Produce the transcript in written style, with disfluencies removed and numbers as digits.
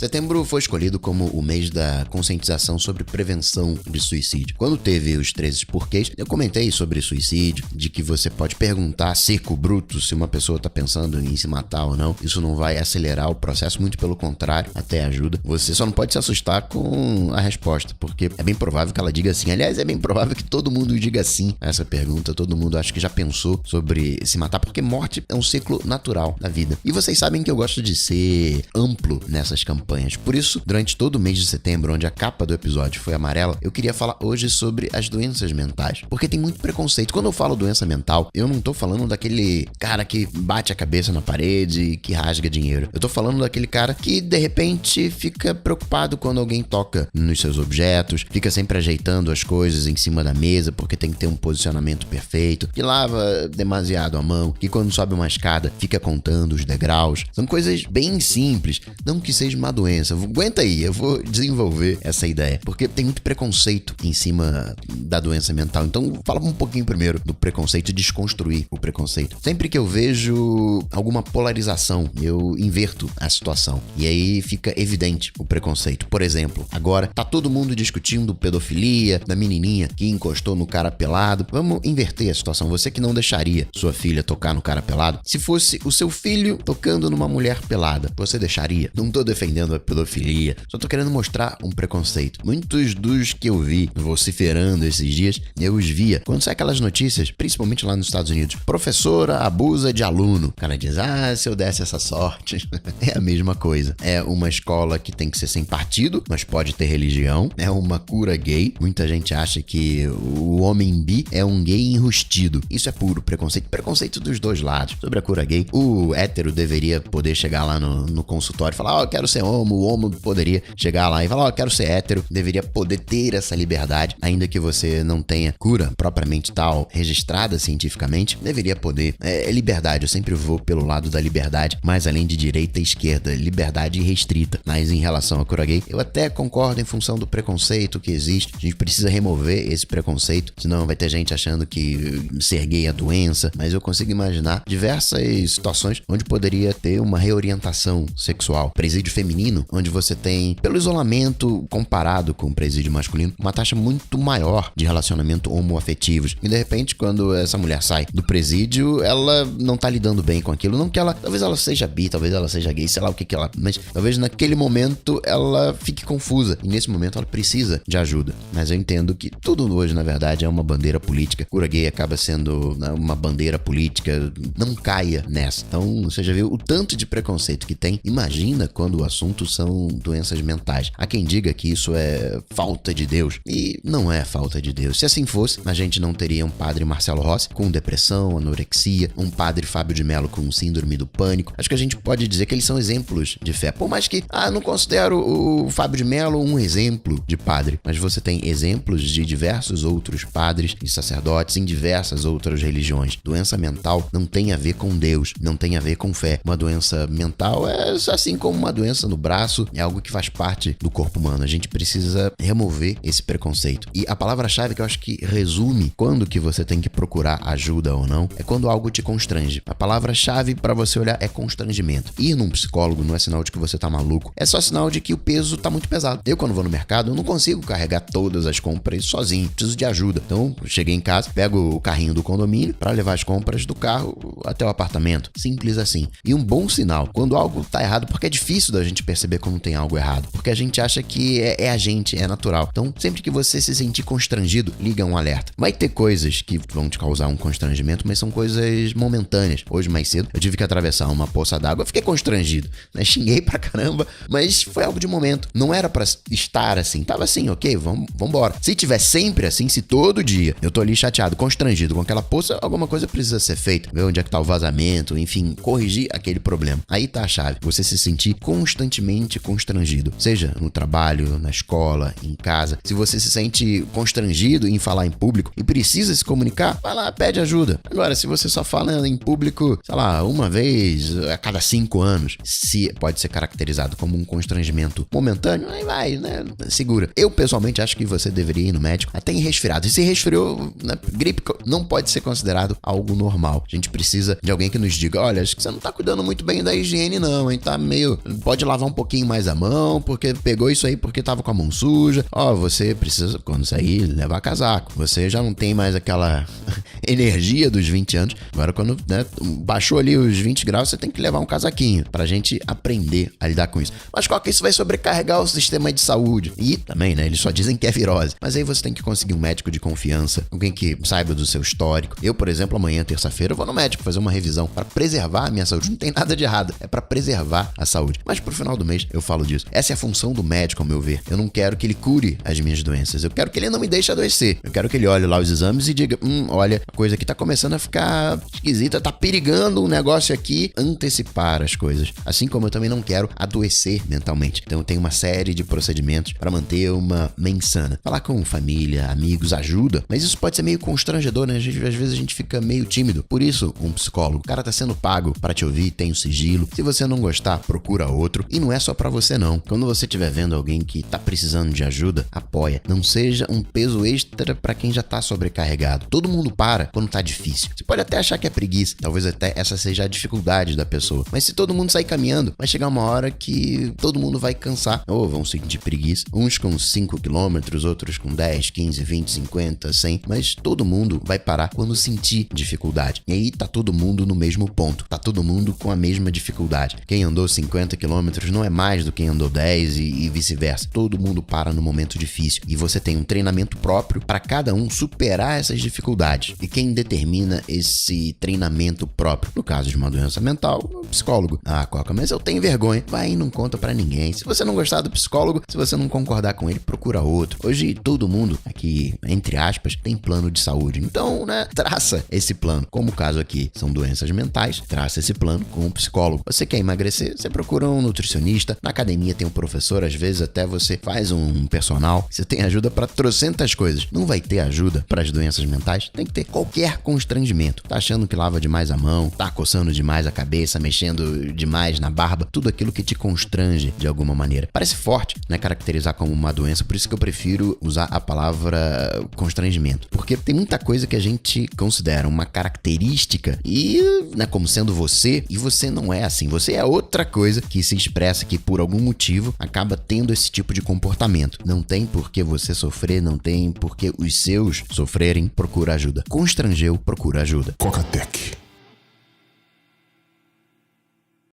Setembro foi escolhido como o mês da conscientização sobre prevenção de suicídio. Quando teve os 13 porquês, eu comentei sobre suicídio, de que você pode perguntar seco, bruto, se uma pessoa tá pensando em se matar ou não. Isso não vai acelerar o processo, muito pelo contrário, até ajuda. Você só não pode se assustar com a resposta, porque é bem provável que ela diga sim. Aliás, é bem provável que todo mundo diga sim a essa pergunta. Todo mundo acho que já pensou sobre se matar, porque morte é um ciclo natural da vida. E vocês sabem que eu gosto de ser amplo nessas campanhas. Por isso, durante todo o mês de setembro, onde a capa do episódio foi amarela, eu queria falar hoje sobre as doenças mentais. Porque tem muito preconceito. Quando eu falo doença mental, eu não tô falando daquele cara que bate a cabeça na parede e que rasga dinheiro. Eu tô falando daquele cara que, de repente, fica preocupado quando alguém toca nos seus objetos, fica sempre ajeitando as coisas em cima da mesa porque tem que ter um posicionamento perfeito, que lava demasiado a mão, que quando sobe uma escada fica contando os degraus. São coisas bem simples, não que seja uma doença. Aguenta aí, eu vou desenvolver essa ideia, porque tem muito preconceito em cima da doença mental. Então, fala um pouquinho primeiro do preconceito e desconstruir o preconceito. Sempre que eu vejo alguma polarização, eu inverto a situação. E aí fica evidente o preconceito. Por exemplo, agora tá todo mundo discutindo pedofilia, da menininha que encostou no cara pelado. Vamos inverter a situação. Você que não deixaria sua filha tocar no cara pelado, se fosse o seu filho tocando numa mulher pelada, você deixaria? Não tô defendendo a pedofilia, só tô querendo mostrar um preconceito. Muitos dos que eu vi vociferando esses dias, eu os via quando sai aquelas notícias, principalmente lá nos Estados Unidos. Professora abusa de aluno. O cara diz, se eu desse essa sorte. É a mesma coisa. É uma escola que tem que ser sem partido, mas pode ter religião. É uma cura gay. Muita gente acha que o homem bi é um gay enrustido. Isso é puro preconceito. Preconceito dos dois lados. Sobre a cura gay, o hétero deveria poder chegar lá no consultório e falar, eu quero ser homo. O homo poderia chegar lá e falar, eu quero ser hétero. Deveria poder ter essa liberdade, ainda que você não tenha cura propriamente tal, registrada cientificamente, deveria poder. É liberdade, eu sempre vou pelo lado da liberdade, mais além de direita e esquerda, liberdade restrita. Mas em relação à cura gay, eu até concordo em função do preconceito que existe. A gente precisa remover esse preconceito, senão vai ter gente achando que ser gay é doença, mas eu consigo imaginar diversas situações onde poderia ter uma reorientação sexual. Presídio feminino, onde você tem, pelo isolamento comparado com o presídio masculino, uma taxa muito maior de relacionamento homoafetivos. E de repente, quando essa mulher sai do presídio, ela não tá lidando bem com aquilo. Não que ela, talvez ela seja bi, talvez ela seja gay, sei lá o que ela, mas talvez naquele momento ela fique confusa. E nesse momento ela precisa de ajuda. Mas eu entendo que tudo hoje, na verdade, é uma bandeira política. Cura gay acaba sendo uma bandeira política. Não caia nessa. Então, você já viu o tanto de preconceito que tem. Imagina quando o assunto são doenças mentais. Há quem diga que isso é falta de Deus. E não é falta de Deus. Se assim fosse, a gente não teria um padre Marcelo Rossi com depressão, anorexia, um padre Fábio de Mello com síndrome do pânico. Acho que a gente pode dizer que eles são exemplos de fé. Por mais que, não considero o Fábio de Mello um exemplo de padre, mas você tem exemplos de diversos outros padres e sacerdotes em diversas outras religiões. Doença mental não tem a ver com Deus, não tem a ver com fé. Uma doença mental é assim como uma doença no braço, é algo que faz parte do corpo humano. A gente precisa remover esse preconceito. E a palavra-chave que eu acho que resume quando que você tem que procurar ajuda ou não, é quando algo te constrange. A palavra-chave para você olhar é constrangimento. Ir num psicólogo não é sinal de que você tá maluco, é só sinal de que o peso tá muito pesado. Eu, quando vou no mercado, eu não consigo carregar todas as compras sozinho, preciso de ajuda. Então, eu cheguei em casa, pego o carrinho do condomínio para levar as compras do carro até o apartamento. Simples assim. E um bom sinal, quando algo tá errado, porque é difícil da gente perceber quando tem algo errado, porque a gente acha que é a gente, é natural. Então, sempre que você se sentir constrangido, liga um alerta. Vai ter coisas que vão te causar um constrangimento, mas são coisas momentâneas. Hoje, mais cedo, eu tive que atravessar uma poça d'água, eu fiquei constrangido, né? Xinguei pra caramba, mas foi algo de momento. Não era pra estar assim, tava assim, ok, vambora. Se tiver sempre assim, se todo dia eu tô ali chateado, constrangido com aquela poça, alguma coisa precisa ser feita. Ver onde é que tá o vazamento, enfim, corrigir aquele problema. Aí tá a chave, você se sentir constantemente constrangido, seja no trabalho, na escola, em casa. Se você se sente constrangido em falar em público e precisa se comunicar, vai lá, pede ajuda. Agora, se você só fala em público, sei lá, uma vez a cada 5 anos, se pode ser caracterizado como um constrangimento momentâneo, aí vai, né? Segura. Eu, pessoalmente, acho que você deveria ir no médico até em resfriado. E se resfriou, né? Gripe não pode ser considerado algo normal. A gente precisa de alguém que nos diga, olha, acho que você não tá cuidando muito bem da higiene não, hein? Tá meio... Pode lavar um pouquinho mais a mão, porque pegou isso aí porque tava com a mão suja. Ó, você precisa, quando sair, levar casaco. Você já não tem mais aquela energia dos 20 anos. Agora, quando, né, baixou ali os 20 graus, você tem que levar um casaquinho pra gente aprender a lidar com isso. Mas qual que isso vai sobrecarregar o sistema de saúde? E também, né, eles só dizem que é virose. Mas aí você tem que conseguir um médico de confiança, alguém que saiba do seu histórico. Eu, por exemplo, amanhã, terça-feira, eu vou no médico fazer uma revisão para preservar a minha saúde. Não tem nada de errado, é para preservar a saúde. Mas pro final do mês eu falo disso. Essa é a função do médico, ao meu ver. Eu não quero que ele cure as minhas doenças. Eu quero que ele não me deixe adoecer. Eu quero que ele olhe lá os exames e diga, olha, a coisa aqui tá começando a ficar esquisita, tá perigando um negócio aqui. Antecipar as coisas. Assim como eu também não quero adoecer mentalmente. Então eu tenho uma série de procedimentos para manter uma mente sana. Falar com família, amigos, ajuda. Mas isso pode ser meio constrangedor, né? Às vezes a gente fica meio tímido. Por isso, um psicólogo. O cara tá sendo pago para te ouvir, tem o sigilo. Se você não gostar, procura outro. E não é só para você, não. Quando você estiver vendo alguém que tá precisando de ajuda, apoia. Não seja um peso extra para quem já tá sobrecarregado. Todo mundo para quando tá difícil. Você pode até achar que é preguiça. Talvez até essa seja a dificuldade da pessoa. Mas se todo mundo sair caminhando, vai chegar uma hora que todo mundo vai cansar. Ou vão sentir preguiça. Uns com 5 quilômetros, outros com 10, 15, 20, 50, 100. Mas todo mundo vai parar quando sentir dificuldade. E aí tá todo mundo no mesmo ponto. Tá todo mundo com a mesma dificuldade. Quem andou 50 quilômetros não é mais do que quem andou 10 e vice-versa. Todo mundo para no momento difícil. E você tem um treinamento próprio para cada um superar essas dificuldades. E quem determina esse treinamento próprio? No caso de uma doença mental, o psicólogo. Ah, Coca, mas eu tenho vergonha. Vai e não conta pra ninguém. Se você não gostar do psicólogo, se você não concordar com ele, procura outro. Hoje todo mundo aqui, entre aspas, tem plano de saúde. Então, né, traça esse plano. Como o caso aqui são doenças mentais, traça esse plano com um psicólogo. Você quer emagrecer? Você procura um nutricionista. Na academia tem um professor, às vezes até você faz um personal. Você tem ajuda pra trocentas coisas. Não vai ter ajuda para as doenças mentais? Tem que ter qualquer constrangimento. Tá achando que lava demais a mão, tá coçando demais a cabeça, mexendo demais na barba, tudo aquilo que te constrange de alguma maneira. Parece forte, né, caracterizar como uma doença, por isso que eu prefiro usar a palavra constrangimento. Porque tem muita coisa que a gente considera uma característica e, né, como sendo você, e você não é assim. Você é outra coisa que se expressa que por algum motivo acaba tendo esse tipo de comportamento. Não tem por que você sofrer, não tem por que os seus sofrerem, procura ajuda. Constrangeu, procura ajuda. Coca-Tech.